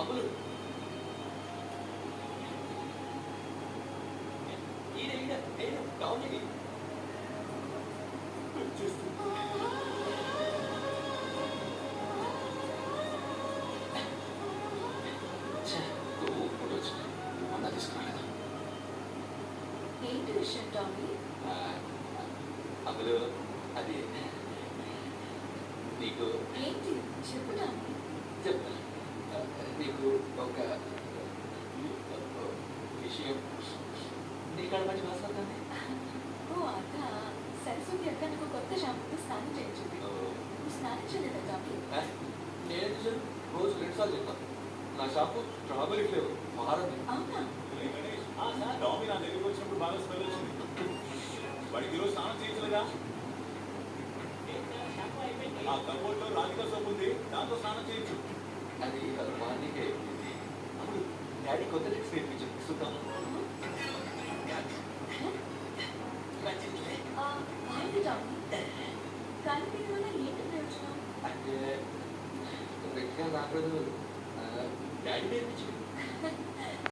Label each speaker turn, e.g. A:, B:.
A: అమలు Tommy photo వచ్చింది మొన్న తీసుకురాలేదు.
B: ఏంటి విషయం టామీ?
A: అమలు అది నీకు
B: ఏంటి చెప్పు టామీ.
A: చెప్తా. నీకు ఒక విషయం నీ కాడ మంచి వాసన వస్తుంది.
B: ఓ అక్క, సరస్వతి అక్క నాకు కొత్త షాంపూతో స్నానం చేయించింది. నువ్వు స్నానం చేయలేదా టామీ?
A: నేను చూసాను రోజు 2 సార్లు చెప్తాను. నా షాంపూ స్ట్రాబెరీ ఫ్లేవర్ మారదు.
B: అవునా?
C: టామీ నా దగ్గరికి వచ్చినప్పుడు బాగా స్మెల్ వచ్చింది. వాడికి ఈరోజు స్నానం చేయించలేదా? ఆ కబోర్డ్లో రాధికా సోప్ ఉంది, దాంతో స్నానం చేయొచ్చు.
A: అది మార్నింగ్ అయిపోయింది. అప్పుడు డాడీ కొత్త ట్రిక్స్ నేర్పించారు. చూద్దాం.
B: బాగుంది టామీ. కానీ దీని వల్ల ఏంటి ప్రయోజనం?
A: అంటే వ్యక్తిగా నాకు డాడీ నేర్పించారు.